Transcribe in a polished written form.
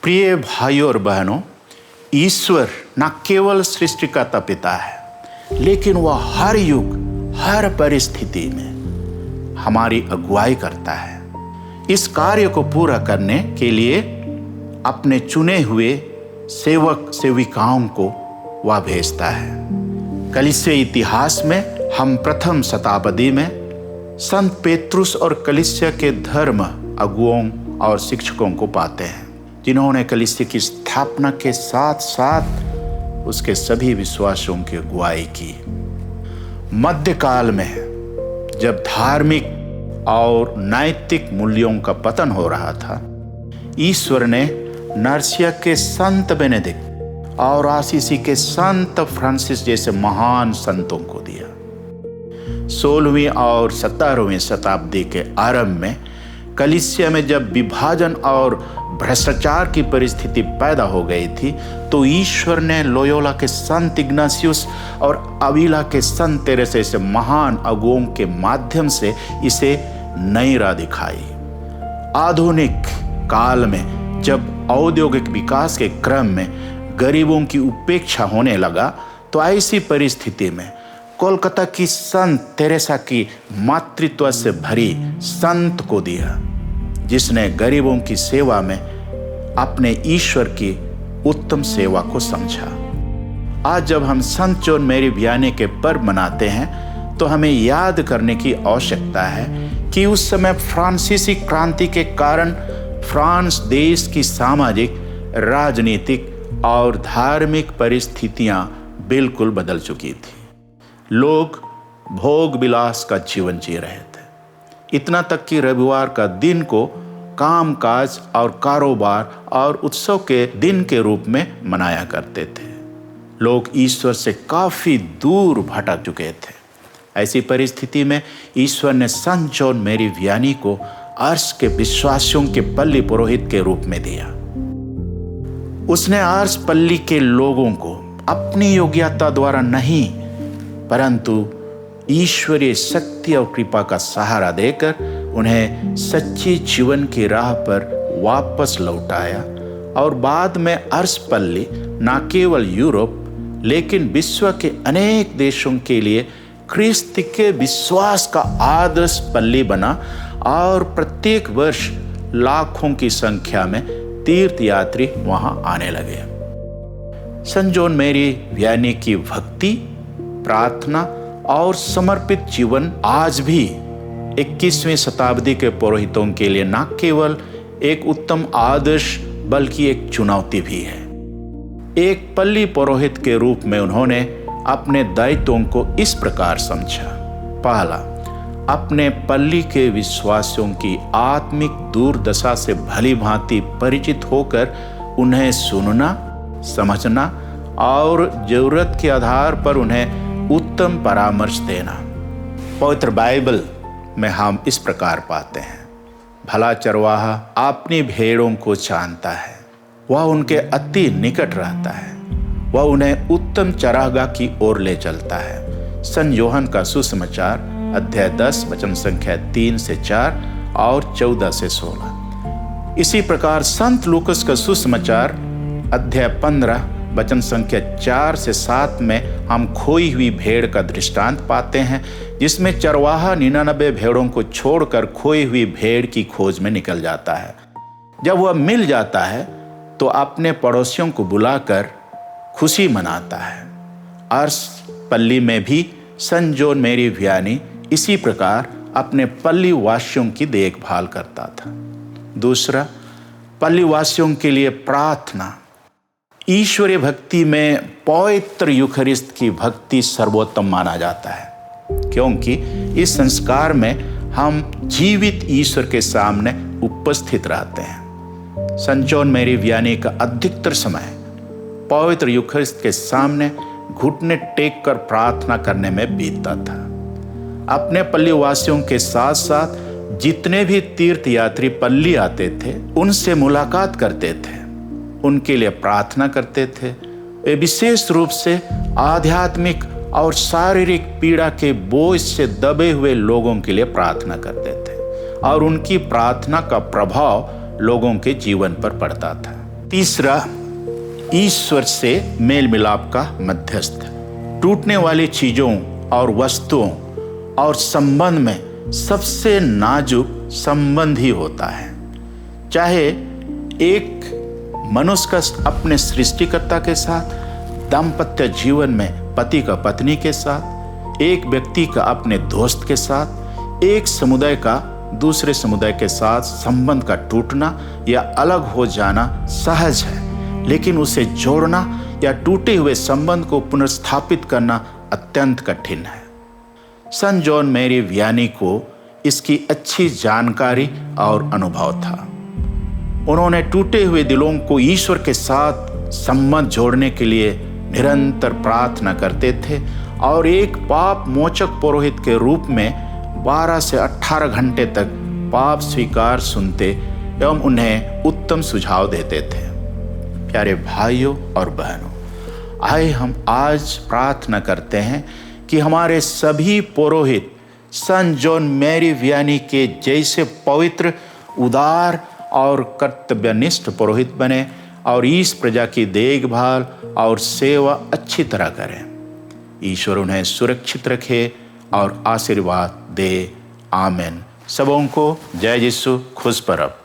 प्रिय भाइयों और बहनों, ईश्वर न केवल सृष्टिकर्ता पिता है, लेकिन वह हर युग, हर परिस्थिति में हमारी अगुवाई करता है। इस कार्य को पूरा करने के लिए अपने चुने हुए सेवक सेविकाओं को वह भेजता है। कलीसिया इतिहास में हम प्रथम शताब्दी में संत पेत्रुस और कलीसिया के धर्म अगुओं और शिक्षकों को पाते हैं, जिन्होंने कलीसिया की स्थापना के साथ साथ उसके सभी विश्वासों की अगुवाई की। मध्यकाल में जब धार्मिक और नैतिक मूल्यों का पतन हो रहा था, ईश्वर ने नर्सिया के संत बेनेडिक्ट और आसीसी के संत फ्रांसिस जैसे महान संतों को दिया। 16वीं और 17वीं शताब्दी के आरंभ में कलीसिया में जब विभाजन और भ्रष्टाचार की परिस्थिति पैदा हो गई थी, तो ईश्वर ने लोयोला के संत इग्नासियस और अविला के संत तेरेसा से महान अगुओं के माध्यम से इसे नई राह दिखाई। आधुनिक काल में जब औद्योगिक विकास के क्रम में गरीबों की उपेक्षा होने लगा, तो ऐसी परिस्थिति में कोलकाता की संत तेरेसा की मातृत्व से भरी संत को दिया, जिसने गरीबों की सेवा में अपने ईश्वर की उत्तम सेवा को समझा। आज जब हम संत जॉन मैरी वियानी के पर्व मनाते हैं, तो हमें याद करने की आवश्यकता है कि उस समय फ्रांसीसी क्रांति के कारण फ्रांस देश की सामाजिक, राजनीतिक और धार्मिक परिस्थितियां बिल्कुल बदल चुकी थी। लोग भोग विलास का जीवन जी रहे थे, इतना तक कि रविवार का दिन को कामकाज और कारोबार और उत्सव के दिन के रूप में मनाया करते थे। लोग ईश्वर से काफी दूर भटक चुके थे। ऐसी परिस्थिति में ईश्वर ने संत जॉन मैरी वियानी को अर्श के विश्वासियों के पल्ली पुरोहित के रूप में दिया। उसने अर्श पल्ली के लोगों को अपनी योग्यता द्वारा नहीं, परंतु ईश्वरीय शक्ति और कृपा का सहारा देकर उन्हें सच्ची जीवन की राह पर वापस लौटाया और बाद में अर्श पल्ली न केवल यूरोप लेकिन विश्व के अनेक देशों के लिए ख्रिस्त के विश्वास का आदर्श पल्ली बना और प्रत्येक वर्ष लाखों की संख्या में तीर्थयात्री वहां आने लगे। संत जॉन मैरी वियानी की भक्ति, प्रार्थना और समर्पित जीवन आज भी 21वीं शताब्दी के पुरोहितों के लिए न केवल एक उत्तम आदर्श बल्कि एक चुनौती भी है। एक पल्ली पुरोहित के रूप में उन्होंने अपने दायित्वों को इस प्रकार समझा। पहला, अपने पल्ली के विश्वासियों की आत्मिक दुर्दशा से भली भांति परिचित होकर उन्हें सुनना, समझना और जरूरत के आधार पर उन्हें उत्तम परामर्श देना। पवित्र बाइबल में हम इस प्रकार पाते हैं, भला चरवाहा अपनी भेड़ों को जानता है, वह उनके अति निकट रहता है, वह उन्हें उत्तम चरागाह की ओर ले चलता है। संत यूहन्ना का सुसमाचार अध्याय 10 वचन संख्या 3 से 4 और 14 से 16। इसी प्रकार संत लूकस का सुसमाचार अध्याय 15 वचन संख्या 4 से 7 में हम खोई हुई भेड़ का दृष्टांत पाते हैं, जिसमें चरवाहा 99 भेड़ों को छोड़कर खोई हुई भेड़ की खोज में निकल जाता है। जब वह मिल जाता है तो अपने पड़ोसियों को बुलाकर खुशी मनाता है। अर्श पल्ली में भी संत जॉन मैरी वियानी इसी प्रकार अपने पल्ली वासियों की देखभाल करता था। दूसरा, पल्ली वासियों के लिए प्रार्थना। ईश्वरीय भक्ति में पवित्र यूखरिस्त की भक्ति सर्वोत्तम माना जाता है, क्योंकि इस संस्कार में हम जीवित ईश्वर के सामने उपस्थित रहते हैं। संत जॉन मैरी वियानी का अधिकतर समय पवित्र यूखरिस्त के सामने घुटने टेक कर प्रार्थना करने में बीतता था। अपने पल्ली वासियों के साथ साथ जितने भी तीर्थयात्री पल्ली आते थे, उनसे मुलाकात करते थे, उनके लिए प्रार्थना करते थे। वे विशेष रूप से आध्यात्मिक और शारीरिक पीड़ा के बोझ से दबे हुए लोगों के लिए प्रार्थना करते थे और उनकी प्रार्थना का प्रभाव लोगों के जीवन पर पड़ता था। तीसरा, ईश्वर से मेल मिलाप का मध्यस्थ। टूटने वाली चीजों और वस्तुओं और संबंध में सबसे नाजुक संबंध ही होता है। चाहे एक मनुष्य का अपने सृष्टिकर्ता के साथ, दाम्पत्य जीवन में पति का पत्नी के साथ, एक व्यक्ति का अपने दोस्त के साथ, एक समुदाय का दूसरे समुदाय के साथ संबंध का टूटना या अलग हो जाना सहज है, लेकिन उसे जोड़ना या टूटे हुए संबंध को पुनर्स्थापित करना अत्यंत कठिन है। संत जॉन मैरी वियानी को इसकी अच्छी जानकारी और अनुभव था। उन्होंने टूटे हुए दिलों को ईश्वर के साथ संबंध जोड़ने के लिए निरंतर प्रार्थना करते थे और एक पाप मोचक पुरोहित के रूप में 12 से 18 घंटे तक पाप स्वीकार सुनते एवं उन्हें उत्तम सुझाव देते थे। प्यारे भाइयों और बहनों, आइए हम आज प्रार्थना करते हैं कि हमारे सभी पुरोहित संत जॉन मैरी वियानी के जैसे पवित्र, उदार और कर्तव्यनिष्ठ पुरोहित बने और इस प्रजा की देखभाल और सेवा अच्छी तरह करें। ईश्वर उन्हें सुरक्षित रखे और आशीर्वाद दे। आमीन। सबों को जय यीशु खुश परब।